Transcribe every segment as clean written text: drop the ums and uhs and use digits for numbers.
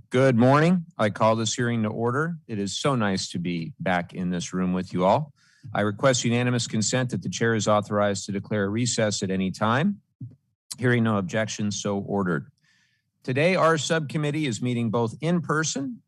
Good morning. I call this hearing to order. It is so nice to be back in this room with you all. I request unanimous consent that the chair is authorized to declare a recess at any time. Hearing no objections, so ordered. Today, our subcommittee is meeting both in person,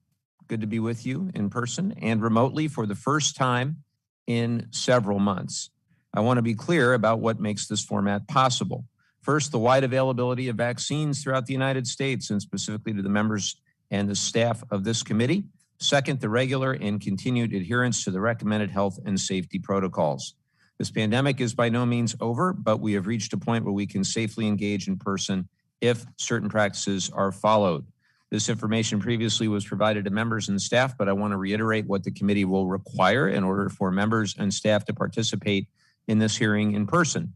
good to be with you in person, and remotely for the first time in several months. I want to be clear about what makes this format possible. First, the wide availability of vaccines throughout the United States and specifically to the members and the staff of this committee. Second, the regular and continued adherence to the recommended health and safety protocols. This pandemic is by no means over, but we have reached a point where we can safely engage in person if certain practices are followed. This information previously was provided to members and staff, but I want to reiterate what the committee will require in order for members and staff to participate in this hearing in person.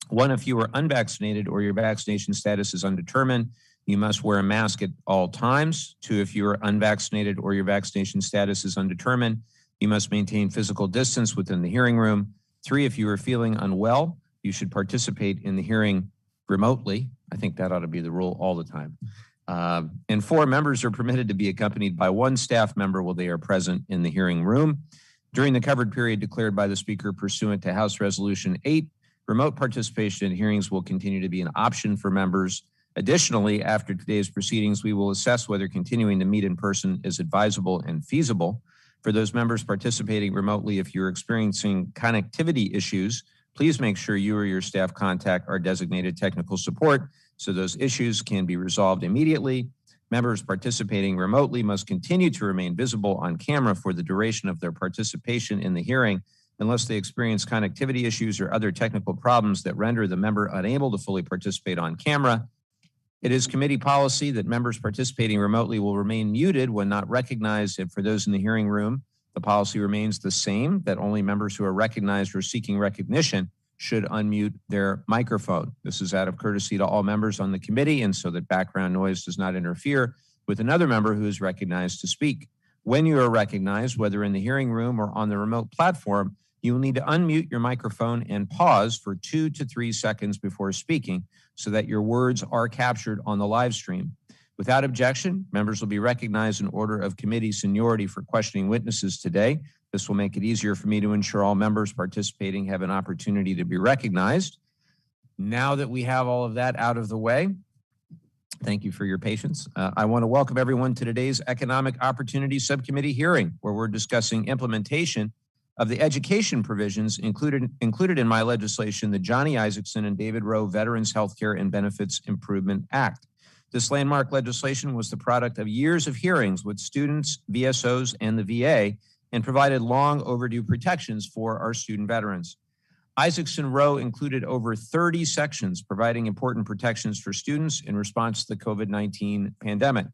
One, if you are unvaccinated or your vaccination status is undetermined, you must wear a mask at all times. Two, if you are unvaccinated or your vaccination status is undetermined, you must maintain physical distance within the hearing room. Three, if you are feeling unwell, you should participate in the hearing remotely. I think that ought to be the rule all the time. And four, members are permitted to be accompanied by one staff member while they are present in the hearing room. During the covered period declared by the Speaker pursuant to House Resolution 8, remote participation in hearings will continue to be an option for members. Additionally, after today's proceedings, we will assess whether continuing to meet in person is advisable and feasible. For those members participating remotely, if you're experiencing connectivity issues, please make sure you or your staff contact our designated technical support so those issues can be resolved immediately. Members participating remotely must continue to remain visible on camera for the duration of their participation in the hearing unless they experience connectivity issues or other technical problems that render the member unable to fully participate on camera. It is committee policy that members participating remotely will remain muted when not recognized, and for those in the hearing room, the policy remains the same, that only members who are recognized or seeking recognition should unmute their microphone. This is out of courtesy to all members on the committee and so that background noise does not interfere with another member who is recognized to speak. When you are recognized, whether in the hearing room or on the remote platform, you will need to unmute your microphone and pause for 2 to 3 seconds before speaking so that your words are captured on the live stream. Without objection, members will be recognized in order of committee seniority for questioning witnesses today. This will make it easier for me to ensure all members participating have an opportunity to be recognized. Now that we have all of that out of the way, thank you for your patience. I want to welcome everyone to today's Economic Opportunity Subcommittee hearing, where we're discussing implementation of the education provisions included in my legislation, the Johnny Isakson and David Roe Veterans Healthcare and Benefits Improvement Act. This landmark legislation was the product of years of hearings with students, VSOs, and the VA, and provided long overdue protections for our student veterans. Isakson-Roe included over 30 sections providing important protections for students in response to the COVID-19 pandemic,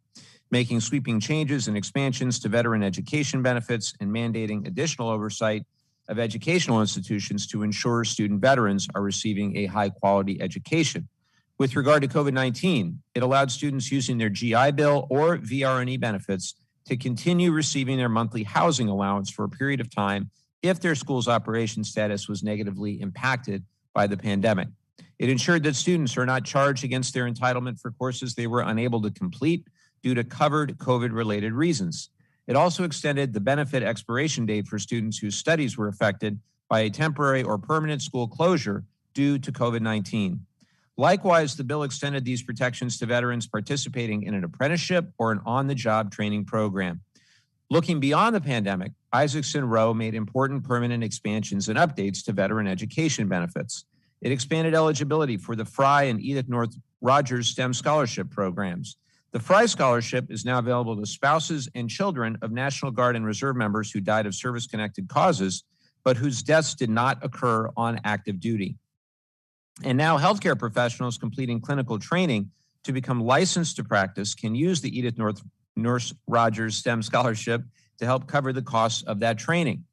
making sweeping changes and expansions to veteran education benefits and mandating additional oversight of educational institutions to ensure student veterans are receiving a high-quality education. With regard to COVID-19, it allowed students using their GI Bill or VRNE benefits to continue receiving their monthly housing allowance for a period of time if their school's operation status was negatively impacted by the pandemic. It ensured that students are not charged against their entitlement for courses they were unable to complete due to covered COVID-related reasons. It also extended the benefit expiration date for students whose studies were affected by a temporary or permanent school closure due to COVID-19. Likewise, the bill extended these protections to veterans participating in an apprenticeship or an on-the-job training program. Looking beyond the pandemic, Isakson-Roe made important permanent expansions and updates to veteran education benefits. It expanded eligibility for the Fry and Edith North Rogers STEM scholarship programs. The Fry Scholarship is now available to spouses and children of National Guard and Reserve members who died of service-connected causes, but whose deaths did not occur on active duty. And now healthcare professionals completing clinical training to become licensed to practice can use the Edith North Rogers STEM Scholarship to help cover the costs of that training.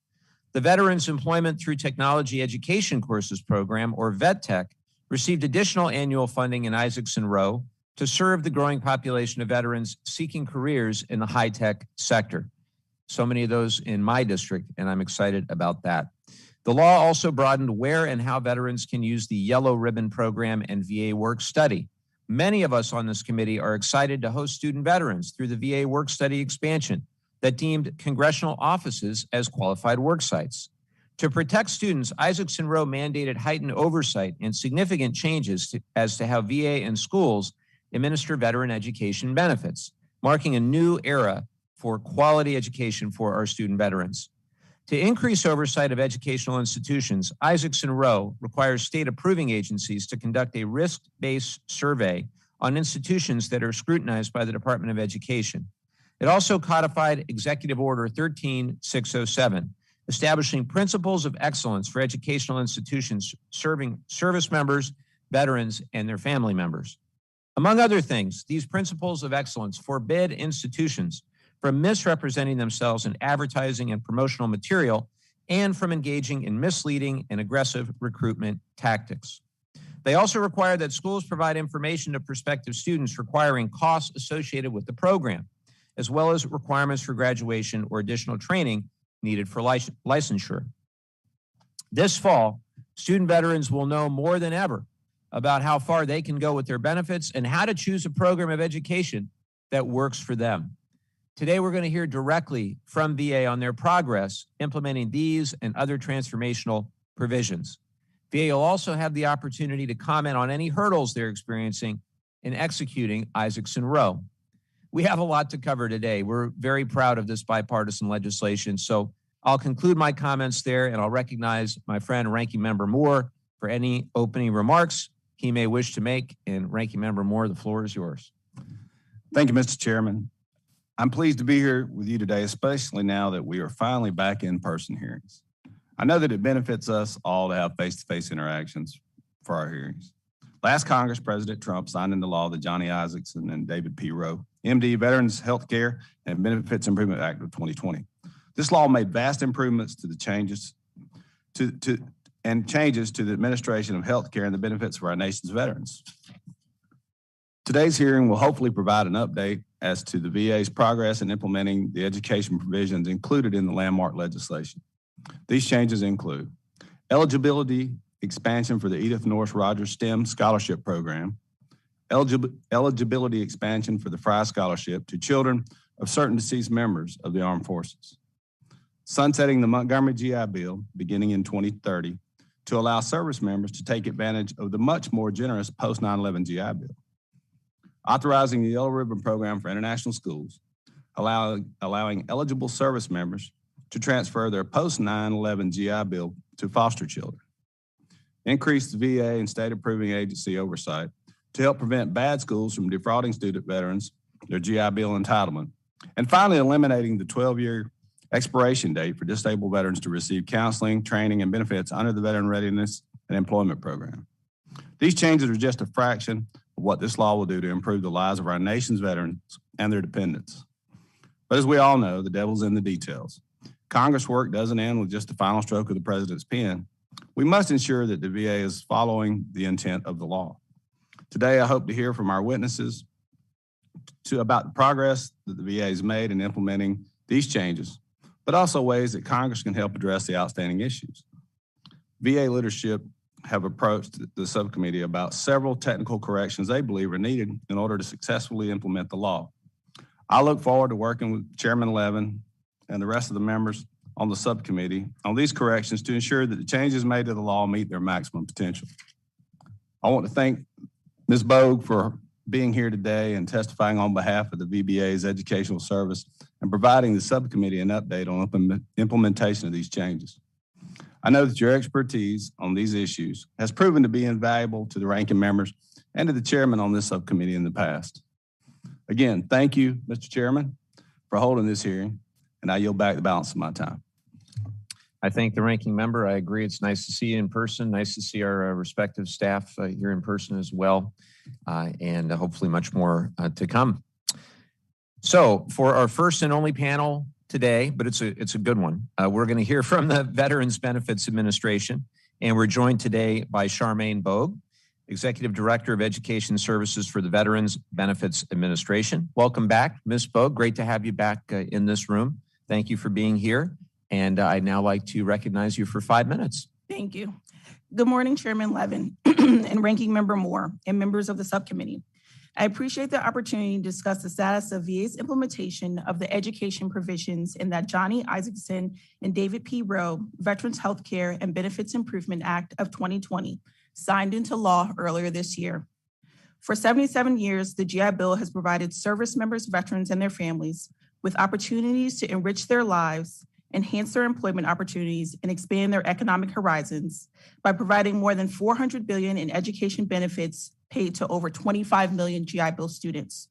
The Veterans Employment Through Technology Education Courses Program, or VETTech, received additional annual funding in Isakson-Roe to serve the growing population of veterans seeking careers in the high-tech sector. So many of those in my district, and I'm excited about that. The law also broadened where and how veterans can use the Yellow Ribbon Program and VA Work Study. Many of us on this committee are excited to host student veterans through the VA work-study expansion that deemed congressional offices as qualified work sites. To protect students, Isakson-Roe mandated heightened oversight and significant changes as to how VA and schools administer veteran education benefits, marking a new era for quality education for our student veterans. To increase oversight of educational institutions, Isakson-Roe requires state approving agencies to conduct a risk-based survey on institutions that are scrutinized by the Department of Education. It also codified Executive Order 13607, establishing principles of excellence for educational institutions serving service members, veterans, and their family members. Among other things, these principles of excellence forbid institutions from misrepresenting themselves in advertising and promotional material and from engaging in misleading and aggressive recruitment tactics. They also require that schools provide information to prospective students requiring costs associated with the program, as well as requirements for graduation or additional training needed for licensure. This fall, student veterans will know more than ever about how far they can go with their benefits and how to choose a program of education that works for them. Today, we're going to hear directly from VA on their progress implementing these and other transformational provisions. VA will also have the opportunity to comment on any hurdles they're experiencing in executing Isakson-Roe. We have a lot to cover today. We're very proud of this bipartisan legislation. So I'll conclude my comments there, and I'll recognize my friend Ranking Member Moore for any opening remarks he may wish to make. And Ranking Member Moore, the floor is yours. Thank you, Mr. Chairman. I'm pleased to be here with you today, especially now that we are finally back in person hearings. I know that it benefits us all to have face-to-face interactions for our hearings. Last Congress, President Trump signed into law the Johnny Isakson and David P. Roe, MD Veterans Health Care and Benefits Improvement Act of 2020. This law made vast improvements to the changes to the administration of health care and the benefits of our nation's veterans. Today's hearing will hopefully provide an update as to the VA's progress in implementing the education provisions included in the landmark legislation. These changes include eligibility expansion for the Edith Norris Rogers STEM Scholarship Program, eligibility expansion for the Fry Scholarship to children of certain deceased members of the Armed Forces, sunsetting the Montgomery GI Bill beginning in 2030 to allow service members to take advantage of the much more generous post 9/11 GI Bill, authorizing the Yellow Ribbon Program for international schools, allowing eligible service members to transfer their post 9/11 GI Bill to foster children, increase the VA and state approving agency oversight to help prevent bad schools from defrauding student veterans their GI Bill entitlement, and finally eliminating the 12-year expiration date for disabled veterans to receive counseling, training, and benefits under the Veteran Readiness and Employment Program. These changes are just a fraction of what this law will do to improve the lives of our nation's veterans and their dependents. But as we all know, the devil's in the details. Congress work doesn't end with just the final stroke of the president's pen. We must ensure that the VA is following the intent of the law. Today, I hope to hear from our witnesses about the progress that the VA has made in implementing these changes, but also ways that Congress can help address the outstanding issues. VA leadership have approached the subcommittee about several technical corrections they believe are needed in order to successfully implement the law. I look forward to working with Chairman Levin and the rest of the members on the subcommittee on these corrections to ensure that the changes made to the law meet their maximum potential. I want to thank Ms. Bogue for being here today and testifying on behalf of the VBA's Educational Service and providing the subcommittee an update on implementation of these changes. I know that your expertise on these issues has proven to be invaluable to the ranking members and to the chairman on this subcommittee in the past. Again, thank you, Mr. Chairman, for holding this hearing, and I yield back the balance of my time. I thank the ranking member. I agree. It's nice to see you in person. Nice to see our respective staff here in person as well, and hopefully much more to come. So for our first and only panel today, but it's a good one, we're going to hear from the Veterans Benefits Administration, and we're joined today by Charmaine Bogue, Executive Director of Education Services for the Veterans Benefits Administration. Welcome back, Ms. Bogue. Great to have you back in this room. Thank you for being here. And I'd now like to recognize you for 5 minutes. Thank you. Good morning, Chairman Levin and Ranking Member Moore and members of the subcommittee. I appreciate the opportunity to discuss the status of VA's implementation of the education provisions in that Johnny Isakson and David P. Roe Veterans Healthcare and Benefits Improvement Act of 2020, signed into law earlier this year. For 77 years, the GI Bill has provided service members, veterans, and their families with opportunities to enrich their lives, enhance their employment opportunities, and expand their economic horizons by providing more than $400 billion in education benefits paid to over 25 million GI Bill students.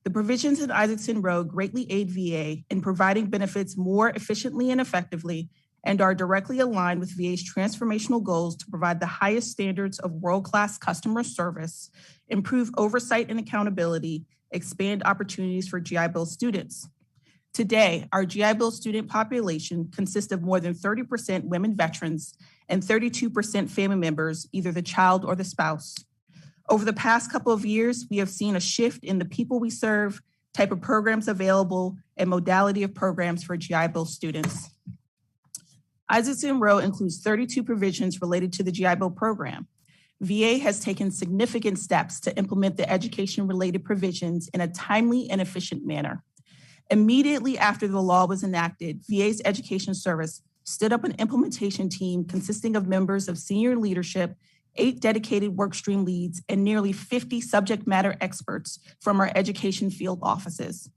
The provisions in Isakson-Roe greatly aid VA in providing benefits more efficiently and effectively and are directly aligned with VA's transformational goals to provide the highest standards of world-class customer service, improve oversight and accountability, expand opportunities for GI Bill students. Today, our GI Bill student population consists of more than 30% women veterans and 32% family members, either the child or the spouse. Over the past couple of years, we have seen a shift in the people we serve, type of programs available, and modality of programs for GI Bill students. Isakson-Roe includes 32 provisions related to the GI Bill program. VA has taken significant steps to implement the education-related provisions in a timely and efficient manner. Immediately after the law was enacted, VA's Education Service stood up an implementation team consisting of members of senior leadership, 8 dedicated workstream leads, and nearly 50 subject matter experts from our education field offices.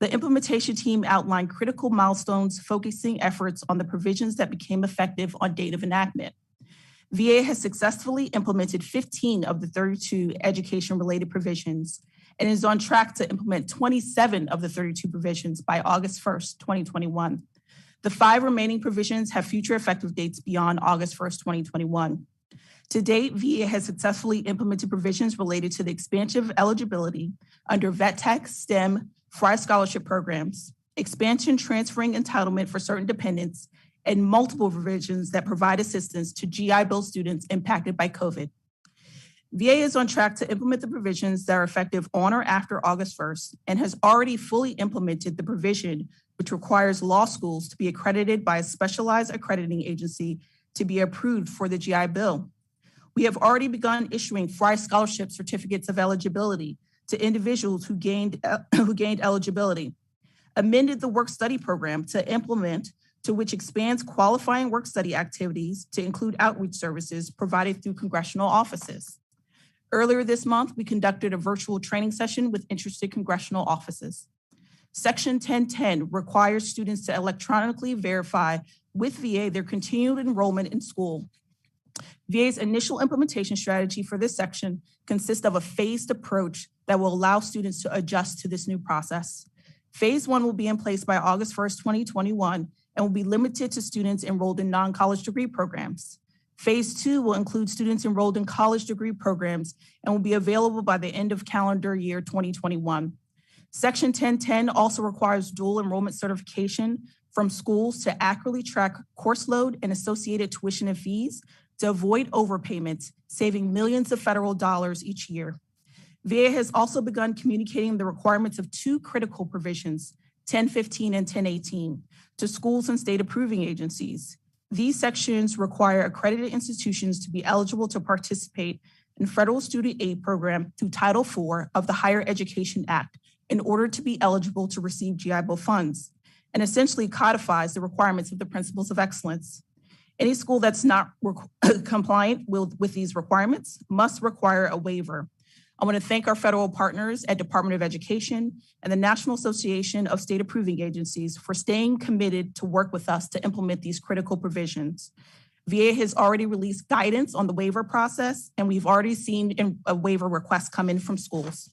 The implementation team outlined critical milestones, focusing efforts on the provisions that became effective on date of enactment. VA has successfully implemented 15 of the 32 education-related provisions and is on track to implement 27 of the 32 provisions by August 1st, 2021. The 5 remaining provisions have future effective dates beyond August 1st, 2021. To date, VA has successfully implemented provisions related to the expansion of eligibility under Vet Tech, STEM, FRI scholarship programs, expansion transferring entitlement for certain dependents, and multiple provisions that provide assistance to GI Bill students impacted by COVID. VA is on track to implement the provisions that are effective on or after August 1st and has already fully implemented the provision which requires law schools to be accredited by a specialized accrediting agency to be approved for the GI Bill. We have already begun issuing FRI scholarship certificates of eligibility to individuals who gained eligibility, amended the work-study program to which expands qualifying work-study activities to include outreach services provided through congressional offices. Earlier this month, we conducted a virtual training session with interested congressional offices. Section 1010 requires students to electronically verify with VA their continued enrollment in school. VA's initial implementation strategy for this section consists of a phased approach that will allow students to adjust to this new process. Phase 1 will be in place by August 1st, 2021, and will be limited to students enrolled in non-college degree programs. Phase 2 will include students enrolled in college degree programs and will be available by the end of calendar year 2021. Section 1010 also requires dual enrollment certification from schools to accurately track course load and associated tuition and fees to avoid overpayments, saving millions of federal dollars each year. VA has also begun communicating the requirements of 2 critical provisions, 1015 and 1018, to schools and state approving agencies. These sections require accredited institutions to be eligible to participate in federal student aid program through Title IV of the Higher Education Act in order to be eligible to receive GI Bill funds, and essentially codifies the requirements of the Principles of Excellence. Any school that's not compliant with these requirements must require a waiver. I want to thank our federal partners at Department of Education and the National Association of State Approving Agencies for staying committed to work with us to implement these critical provisions. VA has already released guidance on the waiver process, and we've already seen a waiver request come in from schools.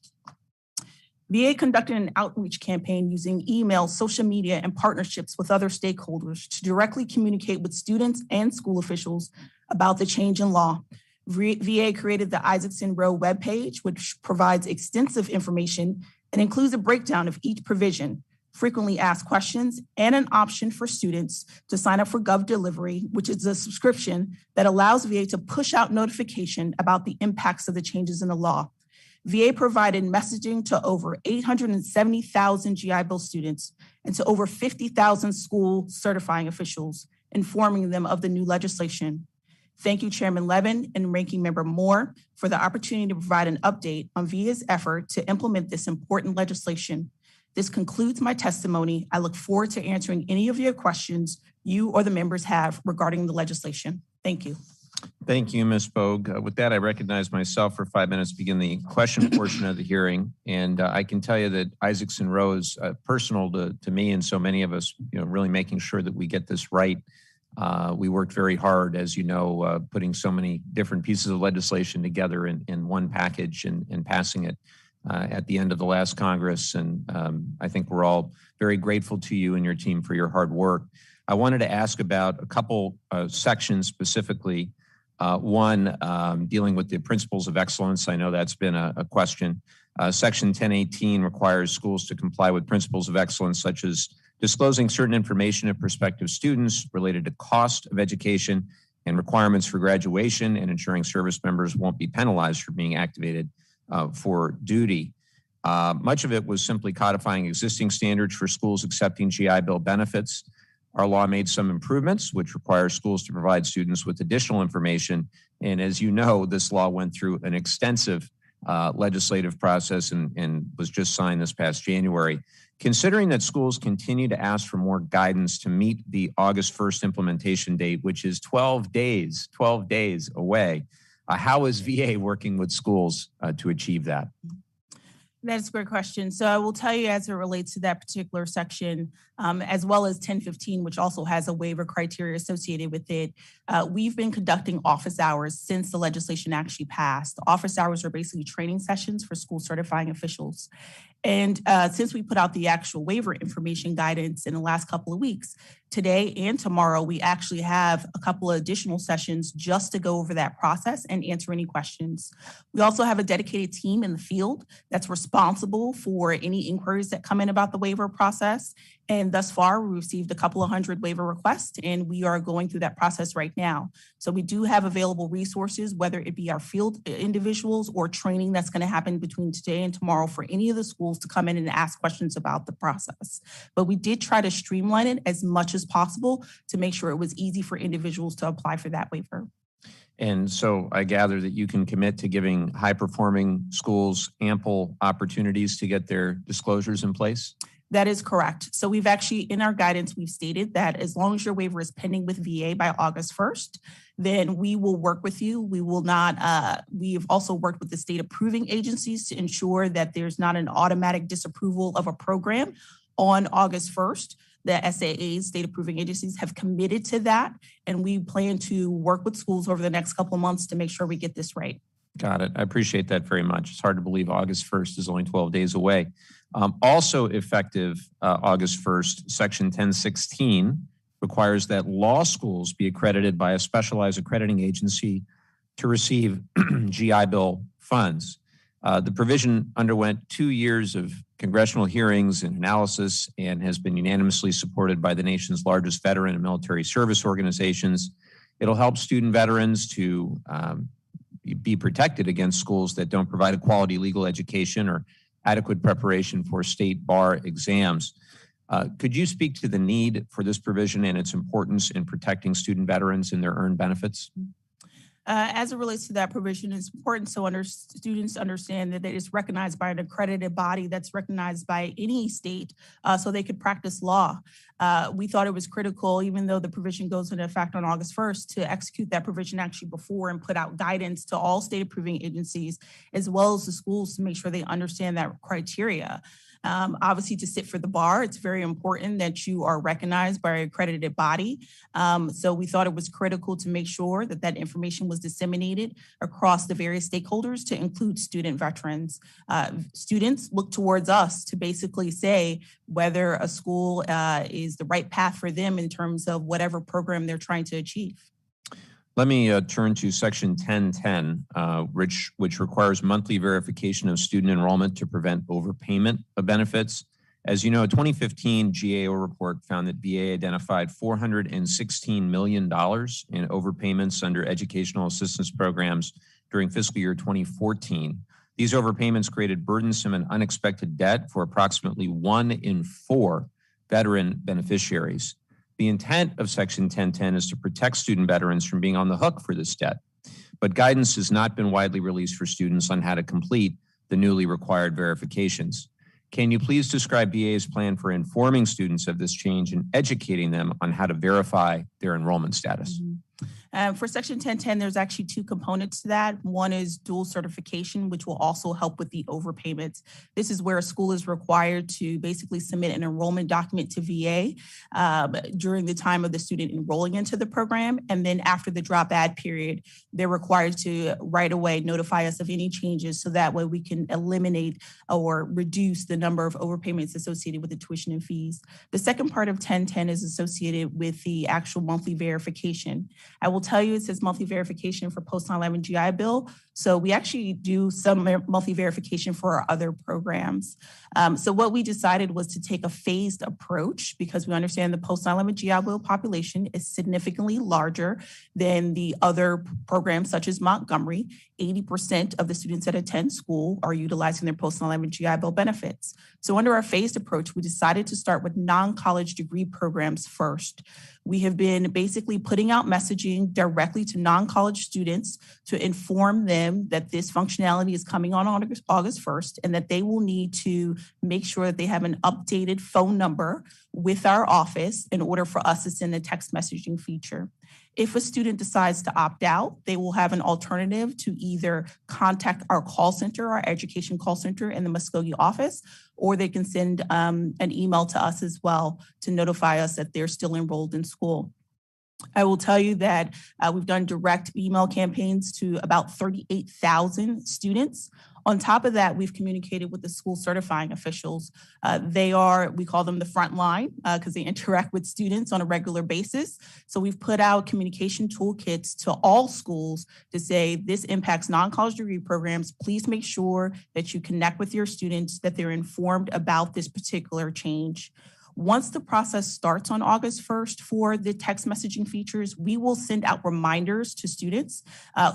VA conducted an outreach campaign using email, social media, and partnerships with other stakeholders to directly communicate with students and school officials about the change in law. VA created the Isakson-Roe webpage, which provides extensive information and includes a breakdown of each provision, frequently asked questions, and an option for students to sign up for Gov Delivery, which is a subscription that allows VA to push out notification about the impacts of the changes in the law. VA provided messaging to over 870,000 GI Bill students and to over 50,000 school certifying officials, informing them of the new legislation. Thank you, Chairman Levin and Ranking Member Moore, for the opportunity to provide an update on VA's effort to implement this important legislation. This concludes my testimony. I look forward to answering any of your questions you or the members have regarding the legislation. Thank you. Thank you, Ms. Bogue. With that, I recognize myself for 5 minutes to begin the question portion of the hearing. And I can tell you that Isakson-Roe is personal to me and so many of us, really making sure that we get this right. We worked very hard, as you know, putting so many different pieces of legislation together in one package and passing it at the end of the last Congress. And I think we're all very grateful to you and your team for your hard work. I wanted to ask about a couple sections specifically. One, dealing with the principles of excellence. I know that's been a question. Section 1018 requires schools to comply with principles of excellence, such as disclosing certain information to prospective students related to cost of education and requirements for graduation, and ensuring service members won't be penalized for being activated for duty. Much of it was simply codifying existing standards for schools accepting GI Bill benefits. Our law made some improvements, which require schools to provide students with additional information. And as you know, this law went through an extensive legislative process and was just signed this past January. Considering that schools continue to ask for more guidance to meet the August 1st implementation date, which is 12 days away, how is VA working with schools to achieve that? That's a great question. So I will tell you, as it relates to that particular section, as well as 1015, which also has a waiver criteria associated with it, we've been conducting office hours since the legislation actually passed. Office hours are basically training sessions for school certifying officials. And since we put out the actual waiver information guidance in the last couple of weeks, today and tomorrow, we actually have a couple of additional sessions just to go over that process and answer any questions. We also have a dedicated team in the field that's responsible for any inquiries that come in about the waiver process. And thus far, we received a couple of hundred waiver requests, and we are going through that process right now. So we do have available resources, whether it be our field individuals or training that's going to happen between today and tomorrow for any of the schools to come in and ask questions about the process. But we did try to streamline it as much as possible to make sure it was easy for individuals to apply for that waiver. And so I gather that you can commit to giving high-performing schools ample opportunities to get their disclosures in place? That is correct. So we've actually, in our guidance, we've stated that as long as your waiver is pending with VA by August 1st, then we will work with you. We will not, we've also worked with the state approving agencies to ensure that there's not an automatic disapproval of a program on August 1st. The SAAs, state approving agencies, have committed to that, and we plan to work with schools over the next couple of months to make sure we get this right. Got it. I appreciate that very much. It's hard to believe August 1st is only 12 days away. Also effective August 1st, Section 1016 requires that law schools be accredited by a specialized accrediting agency to receive GI Bill funds. The provision underwent 2 years of congressional hearings and analysis and has been unanimously supported by the nation's largest veteran and military service organizations. It'll help student veterans to be protected against schools that don't provide a quality legal education or adequate preparation for state bar exams. Could you speak to the need for this provision and its importance in protecting student veterans and their earned benefits? As it relates to that provision, it's important so students understand that it is recognized by an accredited body that's recognized by any state so they could practice law. We thought it was critical, even though the provision goes into effect on August 1st, to execute that provision actually before and put out guidance to all state approving agencies, as well as the schools, to make sure they understand that criteria. Obviously, to sit for the bar, it's very important that you are recognized by an accredited body. So we thought it was critical to make sure that that information was disseminated across the various stakeholders to include student veterans. Students look towards us to basically say whether a school is the right path for them in terms of whatever program they're trying to achieve. Let me turn to Section 1010, which requires monthly verification of student enrollment to prevent overpayment of benefits. As you know, a 2015 GAO report found that VA identified $416 million in overpayments under educational assistance programs during fiscal year 2014. These overpayments created burdensome and unexpected debt for approximately 1 in 4 veteran beneficiaries. The intent of Section 1010 is to protect student veterans from being on the hook for this debt, but guidance has not been widely released for students on how to complete the newly required verifications. Can you please describe VA's plan for informing students of this change and educating them on how to verify their enrollment status? For Section 1010, there's actually two components to that. One is dual certification, which will also help with the overpayments. This is where a school is required to basically submit an enrollment document to VA during the time of the student enrolling into the program. And then after the drop add period, they're required to right away notify us of any changes so that way we can eliminate or reduce the number of overpayments associated with the tuition and fees. The second part of 1010 is associated with the actual monthly verification. I will tell you it says monthly verification for post 9/11 GI Bill. So we actually do some monthly verification for our other programs. So what we decided was to take a phased approach because we understand the post 9/11 GI Bill population is significantly larger than the other programs such as Montgomery. 80% of the students that attend school are utilizing their post 9/11 GI Bill benefits. So under our phased approach, we decided to start with non-college degree programs first. We have been basically putting out messaging directly to non-college students to inform them that this functionality is coming on August 1st and that they will need to make sure that they have an updated phone number with our office in order for us to send a text messaging feature. If a student decides to opt out, they will have an alternative to either contact our call center, our education call center in the Muskogee office, or they can send an email to us as well to notify us that they're still enrolled in school. I will tell you that we've done direct email campaigns to about 38,000 students. On top of that, we've communicated with the school certifying officials. We call them the front line because they interact with students on a regular basis. So we've put out communication toolkits to all schools to say this impacts non-college degree programs. Please make sure that you connect with your students, that they're informed about this particular change. Once the process starts on August 1st for the text messaging features, we will send out reminders to students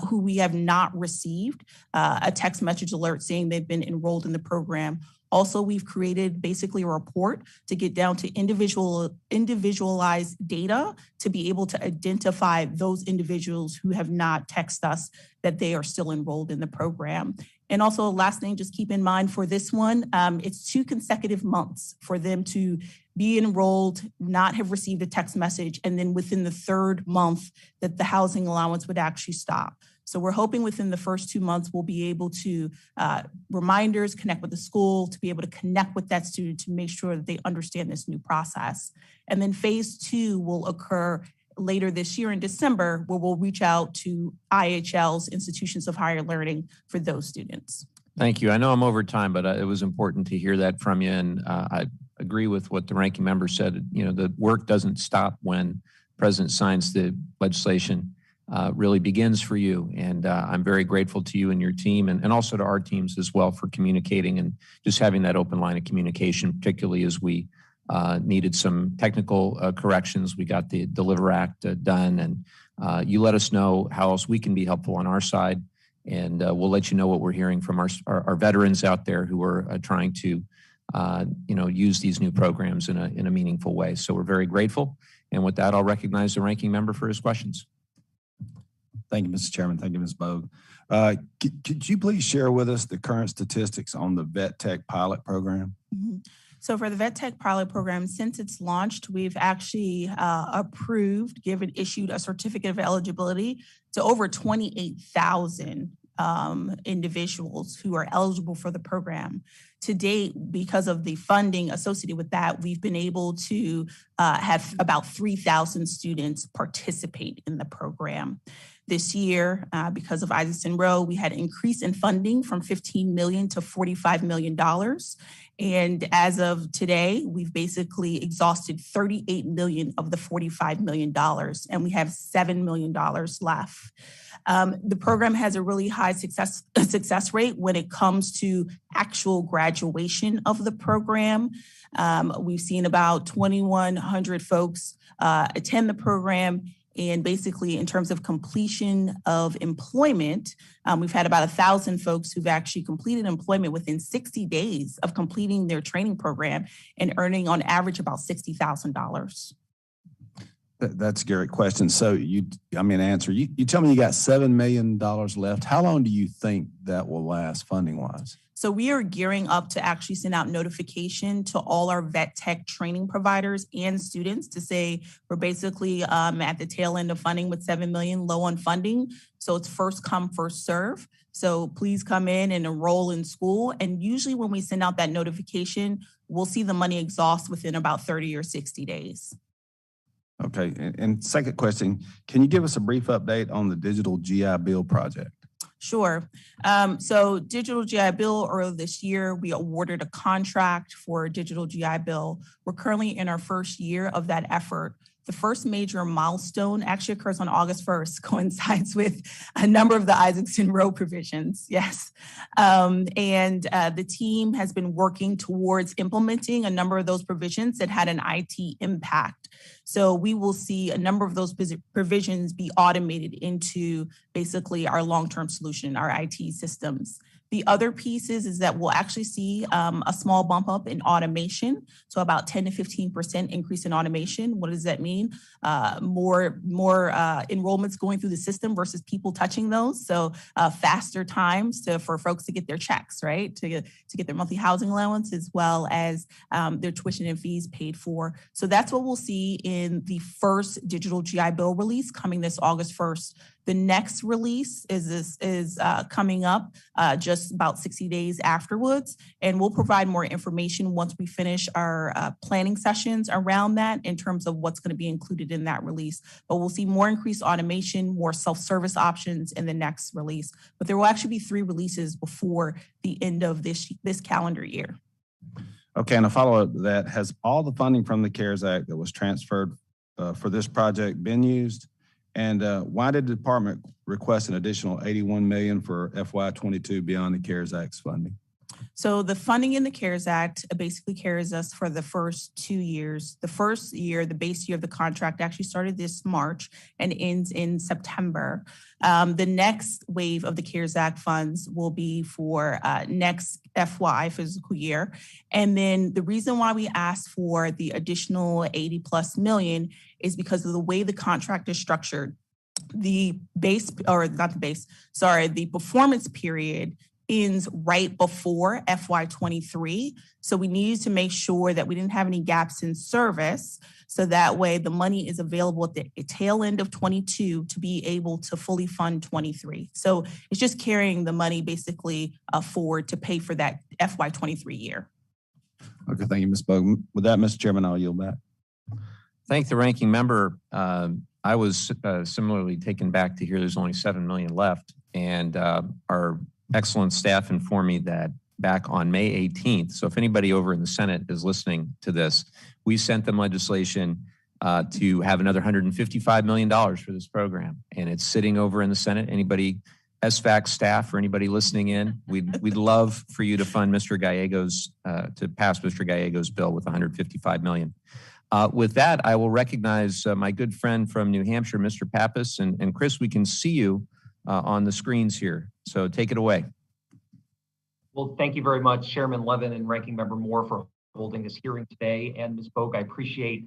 who we have not received a text message alert saying they've been enrolled in the program. Also, we've created basically a report to get down to individualized data to be able to identify those individuals who have not texted us that they are still enrolled in the program. And also, last thing, just keep in mind for this one, it's 2 consecutive months for them to be enrolled, not have received a text message, and then within the 3rd month that the housing allowance would actually stop. So we're hoping within the first 2 months, we'll be able to reminders, connect with the school, to be able to connect with that student to make sure that they understand this new process. And then phase 2 will occur later this year in December, where we'll reach out to IHLs, institutions of higher learning, for those students. Thank you. I know I'm over time, but it was important to hear that from you. And I agree with what the ranking member said. You know, the work doesn't stop when the president signs the legislation. Really begins for you. And I'm very grateful to you and your team and also to our teams as well for communicating and just having that open line of communication, particularly as we needed some technical corrections. We got the Deliver Act done, and you let us know how else we can be helpful on our side. And we'll let you know what we're hearing from our veterans out there who are trying to use these new programs in a meaningful way. So we're very grateful. And with that, I'll recognize the ranking member for his questions. Thank you, Mr. Chairman. Thank you, Ms. Bogue. Could you please share with us the current statistics on the Vet Tech pilot program? Mm-hmm. So for the Vet Tech pilot program, since it's launched, we've actually issued a certificate of eligibility to over 28,000 individuals who are eligible for the program. To date, because of the funding associated with that, we've been able to have about 3,000 students participate in the program. This year, because of Isakson-Roe, we had an increase in funding from $15 million to $45 million. And as of today, we've basically exhausted $38 million of the $45 million, and we have $7 million left. The program has a really high success rate when it comes to actual graduation of the program. We've seen about 2,100 folks attend the program. And basically, in terms of completion of employment, we've had about 1,000 folks who've actually completed employment within 60 days of completing their training program and earning on average about $60,000. That's a great question. So you tell me you got $7 million left. How long do you think that will last funding wise? So we are gearing up to actually send out notification to all our vet tech training providers and students to say we're basically at the tail end of funding with $7 million, low on funding. So it's first come, first serve. So please come in and enroll in school. And usually when we send out that notification, we'll see the money exhaust within about 30 or 60 days. Okay. And second question, can you give us a brief update on the digital GI Bill project? Sure. So Digital GI Bill, earlier this year, we awarded a contract for Digital GI Bill. We're currently in our first year of that effort. The first major milestone actually occurs on August 1st, coincides with a number of the Isakson-Roe provisions. Yes. The team has been working towards implementing a number of those provisions that had an IT impact. So we will see a number of those provisions be automated into basically our long-term solution, our IT systems. The other pieces is that we'll actually see a small bump up in automation. So about 10 to 15% increase in automation. What does that mean? More enrollments going through the system versus people touching those. So faster times for folks to get their checks, right? To get their monthly housing allowance as well as their tuition and fees paid for. So that's what we'll see in the first Digital GI Bill release coming this August 1st. The next release is coming up just about 60 days afterwards, and we'll provide more information once we finish our planning sessions around that in terms of what's going to be included in that release. But we'll see more increased automation, more self-service options in the next release. But there will actually be 3 releases before the end of this calendar year. Okay, and a follow-up to that, has all the funding from the CARES Act that was transferred for this project been used? And why did the department request an additional $81 million for FY22 beyond the CARES Act's funding? So the funding in the CARES Act basically carries us for the first 2 years. The first year, the base year of the contract actually started this March and ends in September. The next wave of the CARES Act funds will be for next FY fiscal year. And then the reason why we asked for the additional 80 plus million is because of the way the contract is structured. The performance period ends right before FY23. So we needed to make sure that we didn't have any gaps in service. So that way the money is available at the tail end of 22 to be able to fully fund 23. So it's just carrying the money basically forward to pay for that FY23 year. Okay, thank you, Ms. Bogan. With that, Mr. Chairman, I'll yield back. Thank the ranking member. I was similarly taken back to hear there's only $7 million left, and our excellent staff informed me that back on May 18th, so if anybody over in the Senate is listening to this, we sent them legislation to have another $155 million for this program, and it's sitting over in the Senate. Anybody, SVAC staff or anybody listening in, we'd love for you to fund Mr. Gallegos, to pass Mr. Gallegos' bill with $155 million. With that, I will recognize my good friend from New Hampshire, Mr. Pappas, and Chris, we can see you on the screens here. So take it away. Well, thank you very much, Chairman Levin and Ranking Member Moore, for holding this hearing today. And Ms. Bogue, I appreciate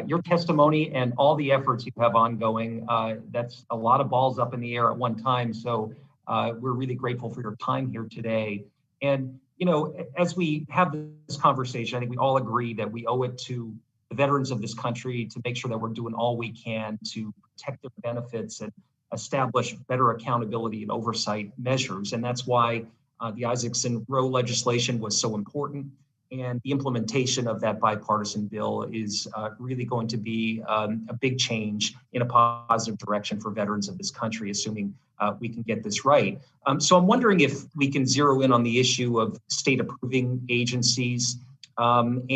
your testimony and all the efforts you have ongoing. That's a lot of balls up in the air at one time. So we're really grateful for your time here today. And, you know, as we have this conversation, I think we all agree that we owe it to the veterans of this country to make sure that we're doing all we can to protect their benefits and establish better accountability and oversight measures. And that's why the Isakson-Roe legislation was so important. And the implementation of that bipartisan bill is really going to be a big change in a positive direction for veterans of this country, assuming we can get this right. So I'm wondering if we can zero in on the issue of state approving agencies. You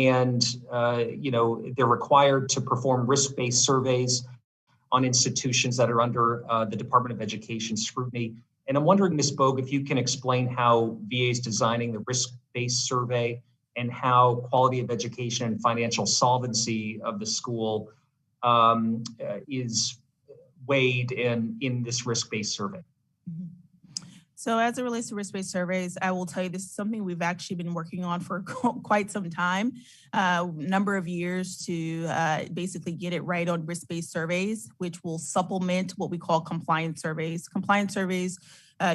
know, they're required to perform risk-based surveys on institutions that are under the Department of Education scrutiny. And I'm wondering, Ms. Bogue, if you can explain how VA is designing the risk-based survey and how quality of education and financial solvency of the school is weighed in this risk-based survey. So as it relates to risk-based surveys, I will tell you this is something we've actually been working on for quite some time, number of years to basically get it right on risk-based surveys, which will supplement what we call compliance surveys. Compliance surveys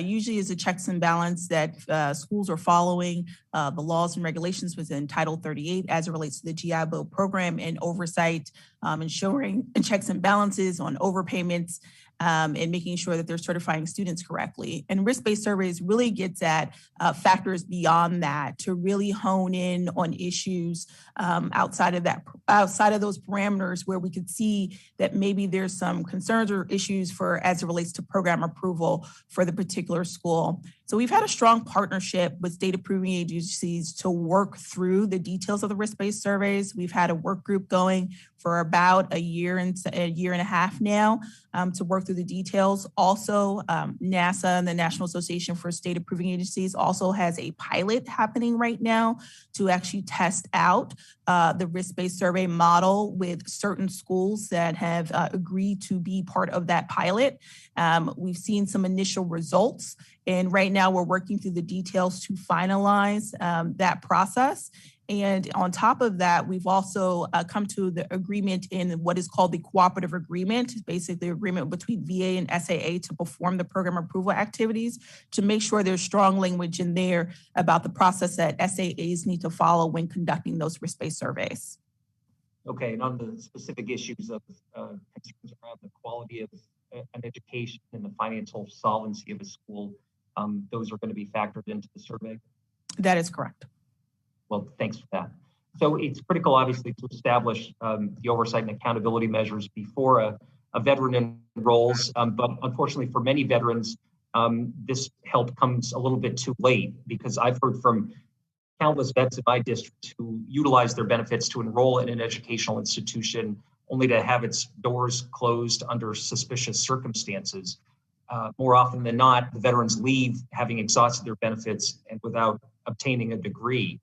usually is a checks and balance that schools are following the laws and regulations within Title 38 as it relates to the GI Bill program and oversight, ensuring checks and balances on overpayments, and making sure that they're certifying students correctly. And risk-based surveys really gets at factors beyond that to really hone in on issues outside of those parameters where we could see that maybe there's some concerns or issues as it relates to program approval for the particular school. So we've had a strong partnership with state approving agencies to work through the details of the risk-based surveys. We've had a work group going for about a year and a half now to work through the details. Also, NASA and the National Association for State Approving Agencies also has a pilot happening right now to actually test out the risk-based survey model with certain schools that have agreed to be part of that pilot. We've seen some initial results, and right now we're working through the details to finalize that process. And on top of that, we've also come to the agreement in what is called the cooperative agreement, basically the agreement between VA and SAA to perform the program approval activities, to make sure there's strong language in there about the process that SAAs need to follow when conducting those risk-based surveys. Okay, and on the specific issues of concerns around the quality of an education and the financial solvency of a school, those are going to be factored into the survey? That is correct. Well, thanks for that. So it's critical, obviously, to establish the oversight and accountability measures before a veteran enrolls. But unfortunately, for many veterans, this help comes a little bit too late, because I've heard from countless vets in my district who utilize their benefits to enroll in an educational institution only to have its doors closed under suspicious circumstances. More often than not, the veterans leave having exhausted their benefits and without obtaining a degree.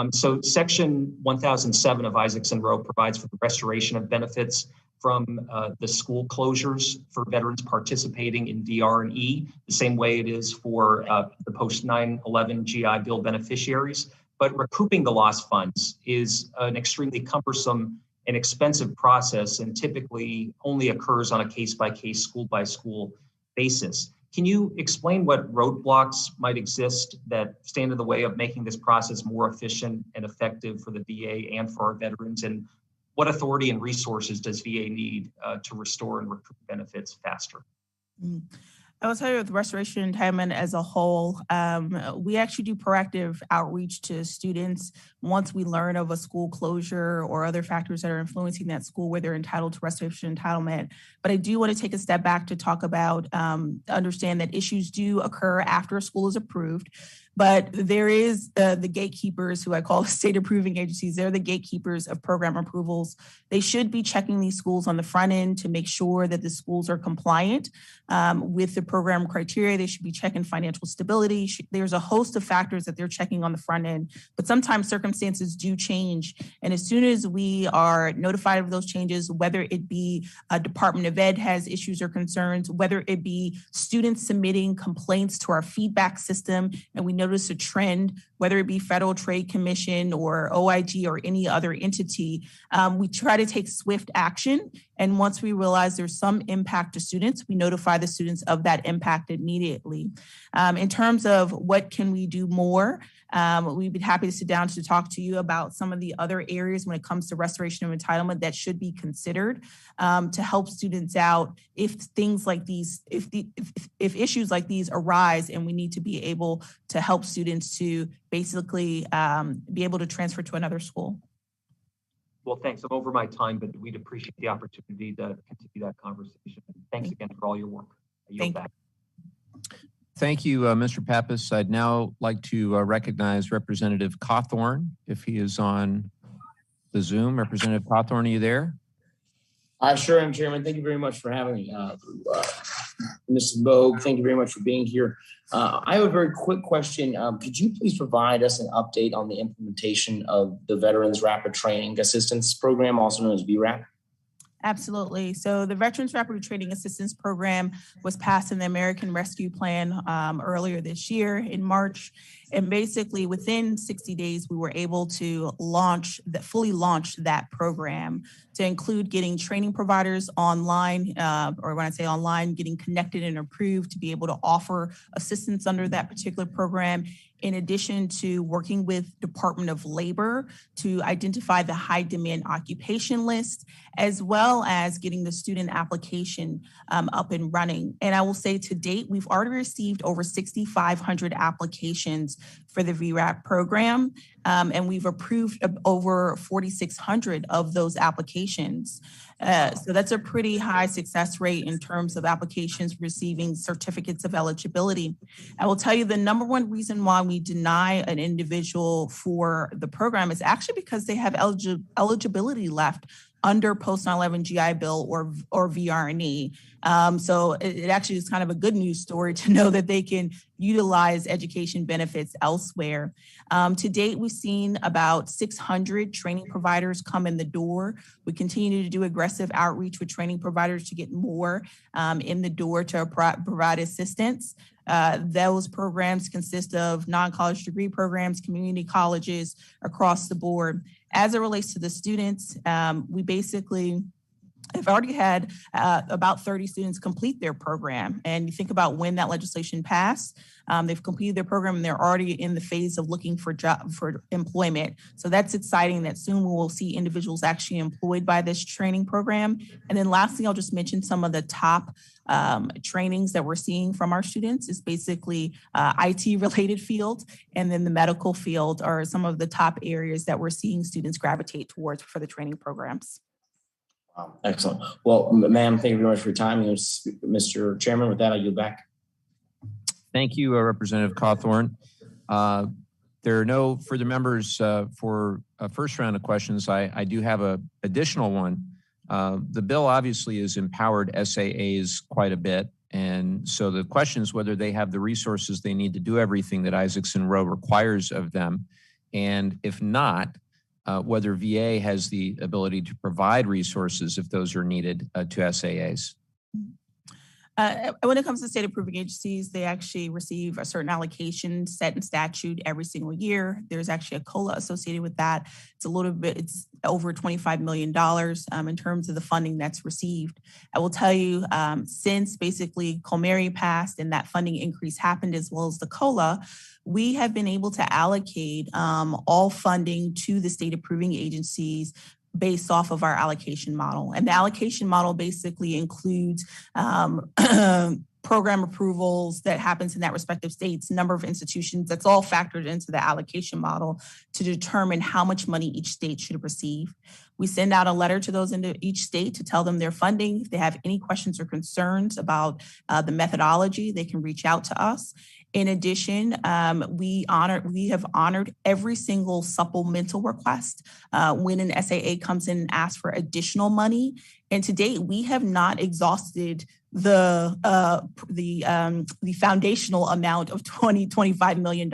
So Section 1007 of Isakson-Roe provides for the restoration of benefits from the school closures for veterans participating in DR&E, the same way it is for the post 9/11 GI Bill beneficiaries. But recouping the lost funds is an extremely cumbersome and expensive process, and typically only occurs on a case-by-case, school-by-school basis. Can you explain what roadblocks might exist that stand in the way of making this process more efficient and effective for the VA and for our veterans? And what authority and resources does VA need to restore and recoup benefits faster? I will tell you, with restoration entitlement as a whole, we actually do proactive outreach to students once we learn of a school closure or other factors that are influencing that school where they're entitled to restoration entitlement. But I do want to take a step back to talk about, understand that issues do occur after a school is approved. But there is the gatekeepers, who I call state approving agencies. They're the gatekeepers of program approvals. They should be checking these schools on the front end to make sure that the schools are compliant with the program criteria. They should be checking financial stability. There's a host of factors that they're checking on the front end, but sometimes circumstances do change. And as soon as we are notified of those changes, whether it be a Department of Ed has issues or concerns, whether it be students submitting complaints to our feedback system, and we notice a trend, whether it be Federal Trade Commission or OIG or any other entity, we try to take swift action. And once we realize there's some impact to students, we notify the students of that impact immediately. In terms of what can we do more, we'd be happy to sit down to talk to you about some of the other areas when it comes to restoration of entitlement that should be considered to help students out if things like these, if issues like these arise, and we need to be able to help students to basically be able to transfer to another school. Well, thanks. I'm over my time, but we'd appreciate the opportunity to continue that conversation. Thanks again for all your work. Thank you, Mr. Pappas. I'd now like to recognize Representative Cawthorn, if he is on the Zoom. Representative Cawthorn, are you there? I sure am, Chairman. Thank you very much for having me. Mrs. Bogue, thank you very much for being here. I have a very quick question. Could you please provide us an update on the implementation of the Veterans Rapid Training Assistance Program, also known as VRAP? Absolutely. So the Veterans Rapid Training Assistance Program was passed in the American Rescue Plan earlier this year in March. And basically within 60 days, we were able to fully launch that program to include getting training providers online, or when I say online, getting connected and approved to be able to offer assistance under that particular program, in addition to working with Department of Labor to identify the high demand occupation list, as well as getting the student application up and running. And I will say to date, we've already received over 6,500 applications for the VRAP program, and we've approved over 4,600 of those applications. So that's a pretty high success rate in terms of applications receiving certificates of eligibility. I will tell you the number one reason why we deny an individual for the program is actually because they have eligibility left under post 9/11 GI Bill or VRNE. So it actually is kind of a good news story to know that they can utilize education benefits elsewhere. To date, we've seen about 600 training providers come in the door. We continue to do aggressive outreach with training providers to get more in the door to provide assistance. Those programs consist of non-college degree programs, community colleges across the board. As it relates to the students, we basically have already had about 30 students complete their program. And you think about when that legislation passed, they've completed their program and they're already in the phase of looking for employment. So that's exciting that soon we will see individuals actually employed by this training program. And then lastly, I'll just mention some of the top trainings that we're seeing from our students is basically IT related fields, and then the medical field are some of the top areas that we're seeing students gravitate towards for the training programs. Wow, excellent. Well, ma'am, thank you very much for your time. Mr. Chairman, with that, I yield back. Thank you, Representative Cawthorn. There are no further members for a first round of questions. I do have an additional one. The bill obviously has empowered SAAs quite a bit. And so the question is whether they have the resources they need to do everything that Isakson-Roe requires of them. And if not, whether VA has the ability to provide resources if those are needed to SAAs. When it comes to state approving agencies, they actually receive a certain allocation set in statute every single year. There's actually a COLA associated with that. It's over $25 million in terms of the funding that's received. I will tell you, since basically Comeri passed and that funding increase happened, as well as the COLA, we have been able to allocate all funding to the state approving agencies based off of our allocation model. And the allocation model basically includes program approvals that happens in that respective state's number of institutions. That's all factored into the allocation model to determine how much money each state should receive. We send out a letter to those into each state to tell them their funding. If they have any questions or concerns about the methodology, they can reach out to us. In addition, we have honored every single supplemental request when an SAA comes in and asks for additional money. And to date, we have not exhausted the foundational amount of $25 million.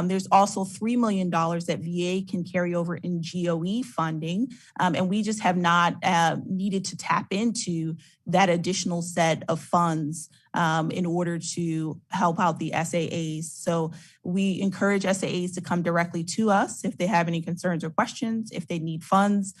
There's also $3 million that VA can carry over in GOE funding, and we just have not needed to tap into that additional set of funds in order to help out the SAAs. So we encourage SAAs to come directly to us if they have any concerns or questions. If they need funds,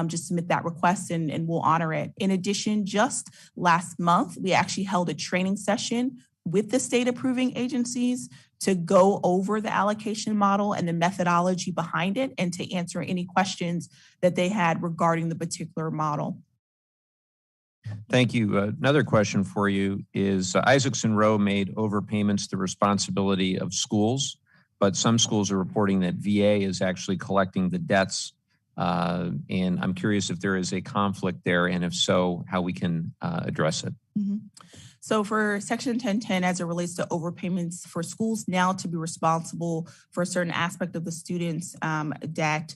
just submit that request and we'll honor it. In addition, just last month, we actually held a training session with the state approving agencies to go over the allocation model and the methodology behind it and to answer any questions that they had regarding the particular model. Thank you. Another question for you is Isakson-Roe made overpayments the responsibility of schools, but some schools are reporting that VA is actually collecting the debts. And I'm curious if there is a conflict there, and if so, how we can address it. Mm-hmm. So for Section 1010, as it relates to overpayments for schools now to be responsible for a certain aspect of the student's debt,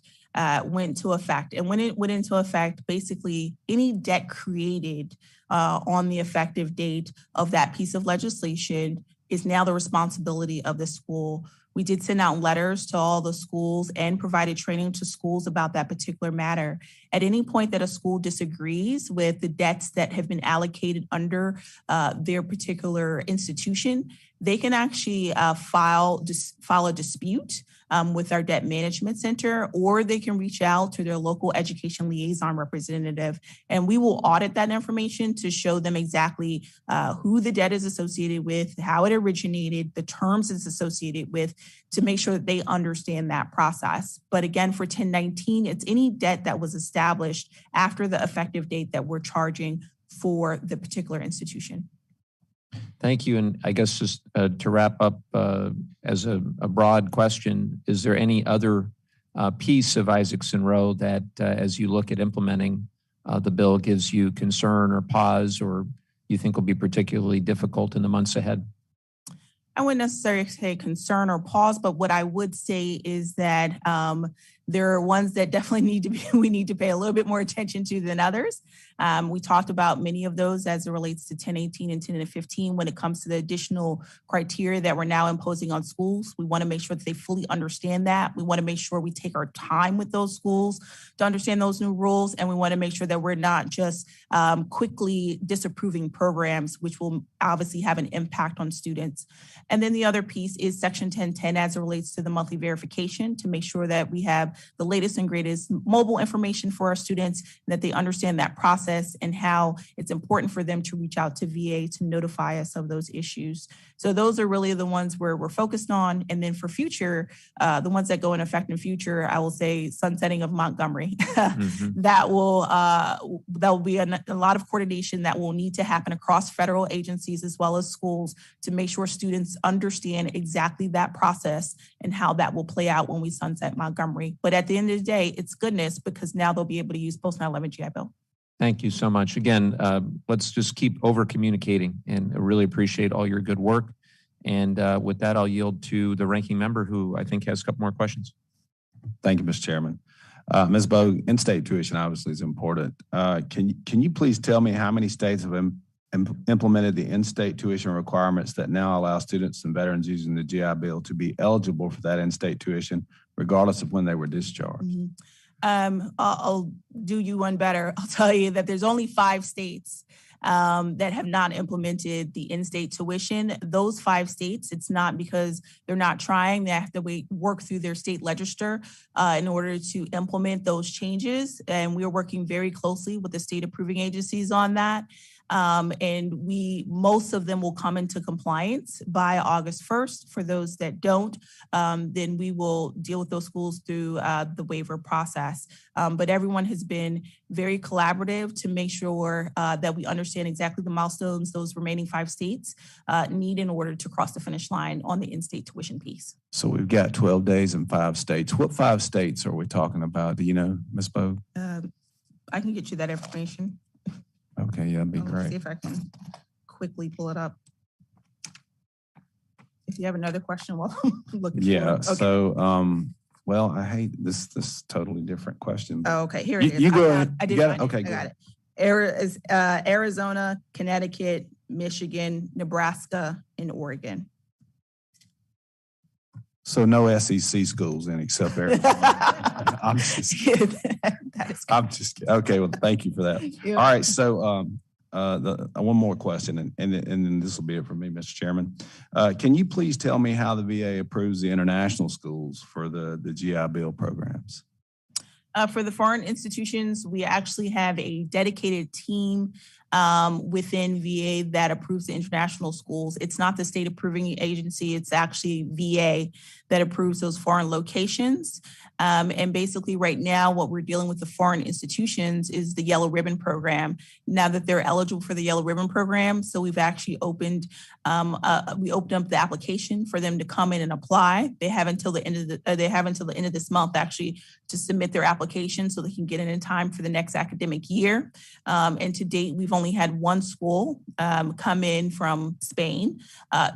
went into effect. And when it went into effect, basically any debt created on the effective date of that piece of legislation is now the responsibility of the school, We did send out letters to all the schools and provided training to schools about that particular matter. At any point that a school disagrees with the debts that have been allocated under their particular institution, they can actually file a dispute with our debt management center, or they can reach out to their local education liaison representative, and we will audit that information to show them exactly who the debt is associated with, how it originated, the terms it's associated with, to make sure that they understand that process. But again, for 1019, it's any debt that was established after the effective date that we're charging for the particular institution. Thank you. And I guess just to wrap up as a broad question, is there any other piece of Isakson-Roe that as you look at implementing the bill gives you concern or pause, or you think will be particularly difficult in the months ahead? I wouldn't necessarily say concern or pause, but what I would say is that there are ones that definitely we need to pay a little bit more attention to than others. We talked about many of those as it relates to 1018 and 1015 when it comes to the additional criteria that we're now imposing on schools. We want to make sure that they fully understand that. We want to make sure we take our time with those schools to understand those new rules. And we want to make sure that we're not just quickly disapproving programs, which will obviously have an impact on students. And then the other piece is Section 1010 as it relates to the monthly verification, to make sure that we have the latest and greatest mobile information for our students, and that they understand that process and how it's important for them to reach out to VA to notify us of those issues. So those are really the ones where we're focused on. And then for future, the ones that go in effect in future, I will say sunsetting of Montgomery. That will be a lot of coordination that will need to happen across federal agencies as well as schools to make sure students understand exactly that process and how that will play out when we sunset Montgomery. But at the end of the day, it's goodness, because now they'll be able to use post 9/11 GI Bill. Thank you so much. Again, let's just keep over communicating, and I really appreciate all your good work. And with that, I'll yield to the ranking member, who I think has a couple more questions. Thank you, Mr. Chairman. Ms. Bogue, in-state tuition obviously is important. Can you please tell me how many states have implemented the in-state tuition requirements that now allow students and veterans using the GI Bill to be eligible for that in-state tuition, regardless of when they were discharged? I'll do you one better. I'll tell you that there's only 5 states that have not implemented the in-state tuition. Those 5 states, it's not because they're not trying. They have to work through their state legislature in order to implement those changes. And we are working very closely with the state approving agencies on that. And most of them will come into compliance by August 1st. For those that don't, then we will deal with those schools through the waiver process. But everyone has been very collaborative to make sure that we understand exactly the milestones those remaining 5 states need in order to cross the finish line on the in-state tuition piece. So we've got 12 days in 5 states. What 5 states are we talking about? Do you know, Ms. Bogue? I can get you that information. Okay, yeah, that'd be great. See if I can quickly pull it up. If you have another question while I'm looking. Yeah. Okay. So, well, I hate this totally different question. Oh, okay, here it is. You go ahead. I did. Okay, I got it. Arizona, Connecticut, Michigan, Nebraska, and Oregon. So no SEC schools in except Arizona. I'm just kidding. Okay. Well, thank you for that. Yeah. All right. So one more question, and then this will be it for me, Mr. Chairman. Can you please tell me how the VA approves the international schools for the GI Bill programs? For the foreign institutions, we actually have a dedicated team within VA that approves the international schools. It's not the state approving agency, it's actually VA that approves those foreign locations. And basically right now, what we're dealing with the foreign institutions is the Yellow Ribbon Program. Now that they're eligible for the Yellow Ribbon Program, so we've actually opened up the application for them to come in and apply. They have until the end of this month actually to submit their application so they can get in time for the next academic year. And to date, we've only had one school come in from Spain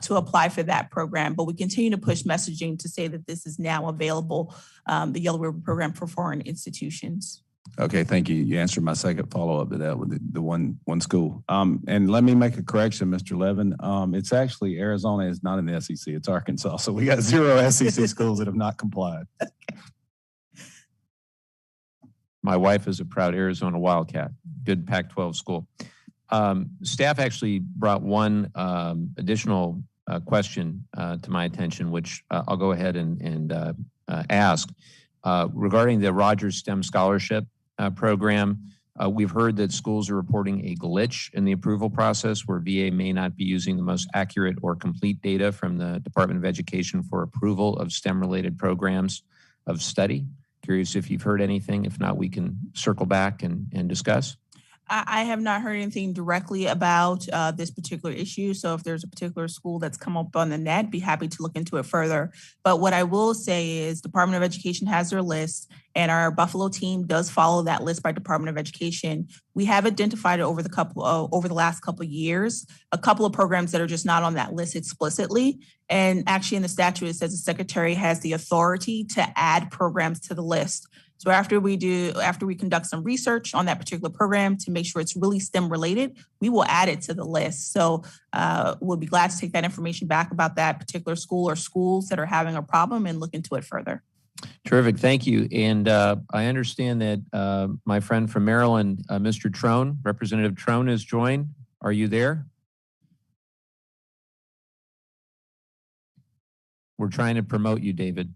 to apply for that program, but we continue to push messaging to say that this is now available, the Yellow Ribbon Program for foreign institutions. Okay, thank you. You answered my second follow-up to that with the one school. And let me make a correction, Mr. Levin. It's actually Arizona is not in the SEC. It's Arkansas. So we got 0 SEC schools that have not complied. My wife is a proud Arizona Wildcat, good Pac-12 school. Staff actually brought one additional question to my attention, which I'll go ahead and ask. Regarding the Rogers STEM Scholarship program, we've heard that schools are reporting a glitch in the approval process where VA may not be using the most accurate or complete data from the Department of Education for approval of STEM-related programs of study. Curious if you've heard anything. If not, we can circle back and discuss. I have not heard anything directly about this particular issue. So if there's a particular school that's come up on the net, be happy to look into it further. But what I will say is Department of Education has their list, and our Buffalo team does follow that list by Department of Education. We have identified over the last couple of years, a couple of programs that are just not on that list explicitly. And actually in the statute, it says the secretary has the authority to add programs to the list. So after we conduct some research on that particular program to make sure it's really STEM related, we will add it to the list. So we'll be glad to take that information back about that particular school or schools that are having a problem and look into it further. Terrific, thank you. And I understand that my friend from Maryland, Mr. Trone, Representative Trone has joined. Are you there? We're trying to promote you, David.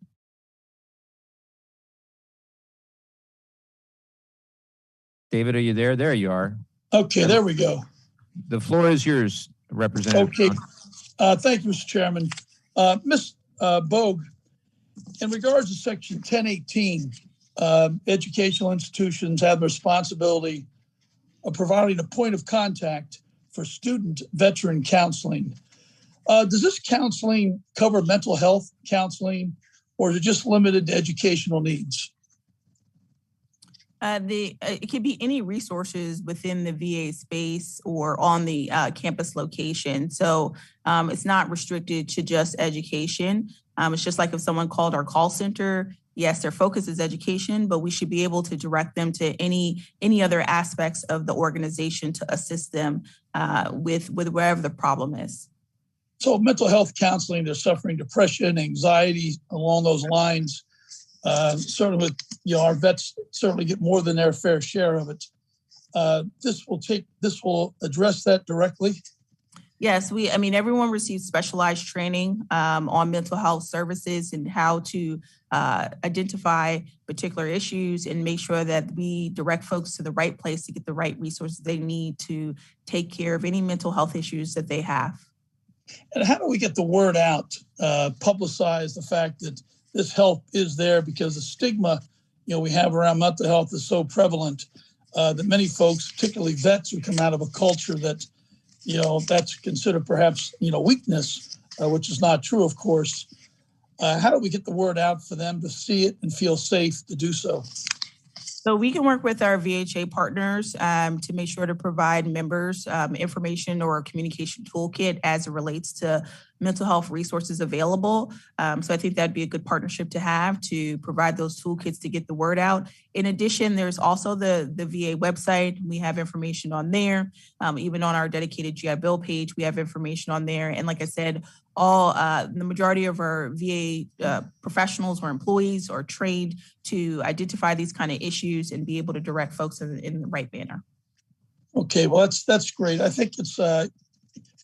David, are you there? There you are. Okay, there we go. The floor is yours, Representative. Okay, thank you, Mr. Chairman. Ms. Bogue, in regards to Section 1018, educational institutions have the responsibility of providing a point of contact for student veteran counseling. Does this counseling cover mental health counseling, or is it just limited to educational needs? It could be any resources within the VA space or on the campus location. So it's not restricted to just education. It's just like if someone called our call center, yes, their focus is education, but we should be able to direct them to any other aspects of the organization to assist them with wherever the problem is. So mental health counseling, they're suffering depression, anxiety, along those lines. Certainly with, our vets certainly get more than their fair share of it. This will address that directly. Yes, everyone receives specialized training on mental health services and how to identify particular issues and make sure that we direct folks to the right place to get the right resources they need to take care of any mental health issues that they have. And how do we get the word out, publicize the fact that this help is there, because the stigma, we have around mental health is so prevalent that many folks, particularly vets who come out of a culture that, that's considered perhaps, weakness, which is not true, of course. How do we get the word out for them to see it and feel safe to do so? So we can work with our VHA partners to make sure to provide members information or a communication toolkit as it relates to mental health resources available. So I think that'd be a good partnership to have to provide those toolkits to get the word out. In addition, there's also the VA website. We have information on there. Even on our dedicated GI Bill page, we have information on there. And like I said, the majority of our VA professionals or employees are trained to identify these kind of issues and be able to direct folks in the right manner. Okay, well, that's great. I think it's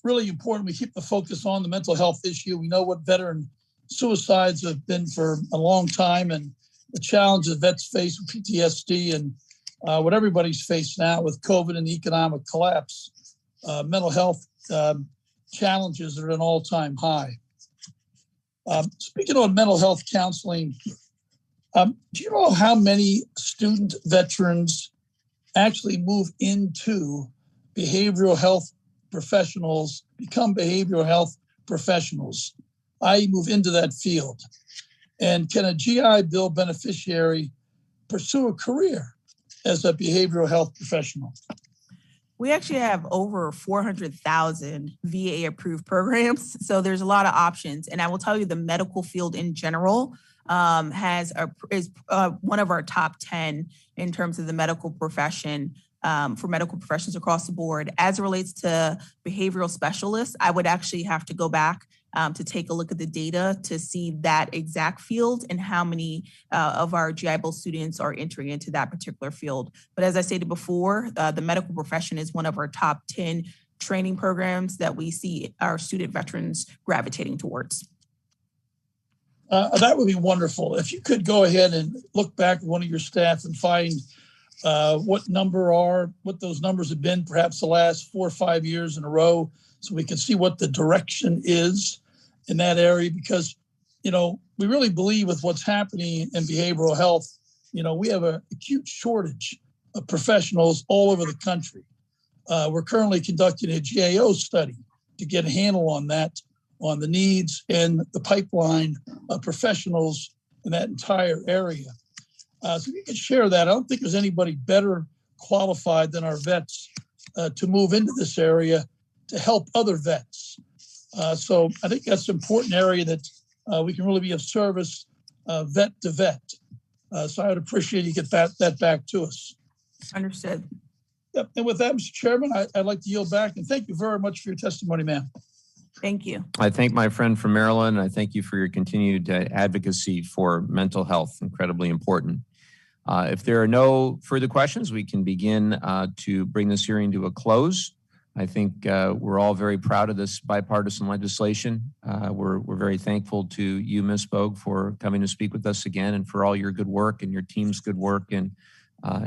really important we keep the focus on the mental health issue. We know what veteran suicides have been for a long time and the challenges vets face with PTSD and what everybody's faced now with COVID and the economic collapse. Mental health challenges are at an all-time high. Speaking of mental health counseling, do you know how many student veterans actually move into behavioral health professionals, become behavioral health professionals, i.e. move into that field? And can a GI Bill beneficiary pursue a career as a behavioral health professional? We actually have over 400,000 VA approved programs. So there's a lot of options. And I will tell you the medical field in general is one of our top 10 in terms of the medical profession. For medical professions across the board. As it relates to behavioral specialists, I would actually have to go back to take a look at the data to see that exact field and how many of our GI Bill students are entering into that particular field. But as I stated before, the medical profession is one of our top 10 training programs that we see our student veterans gravitating towards. That would be wonderful. If you could go ahead and look back at one of your staff and find what those numbers have been perhaps the last 4 or 5 years in a row, so we can see what the direction is in that area. Because, we really believe with what's happening in behavioral health, we have an acute shortage of professionals all over the country. We're currently conducting a GAO study to get a handle on that, on the needs and the pipeline of professionals in that entire area. So if you could share that, I don't think there's anybody better qualified than our vets to move into this area to help other vets. So I think that's an important area that we can really be of service vet to vet. So I would appreciate you get that back to us. Understood. Yep. And with that, Mr. Chairman, I'd like to yield back and thank you very much for your testimony, ma'am. Thank you. I thank my friend from Maryland. I thank you for your continued advocacy for mental health, incredibly important. If there are no further questions, we can begin to bring this hearing to a close. I think we're all very proud of this bipartisan legislation. We're very thankful to you, Ms. Bogue, for coming to speak with us again and for all your good work and your team's good work in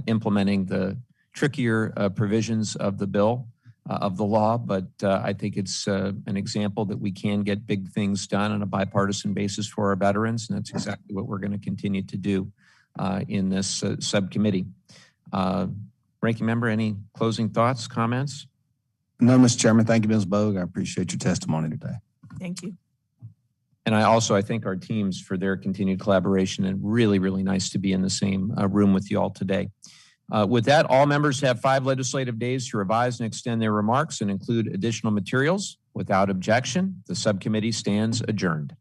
implementing the trickier provisions of the bill, of the law. But I think it's an example that we can get big things done on a bipartisan basis for our veterans, and that's exactly what we're going to continue to do in this subcommittee. Ranking member, any closing thoughts, comments? No, Mr. Chairman. Thank you, Ms. Bogue. I appreciate your testimony today. Thank you. And I thank our teams for their continued collaboration, and really, really nice to be in the same room with you all today. With that, all members have 5 legislative days to revise and extend their remarks and include additional materials. Without objection, the subcommittee stands adjourned.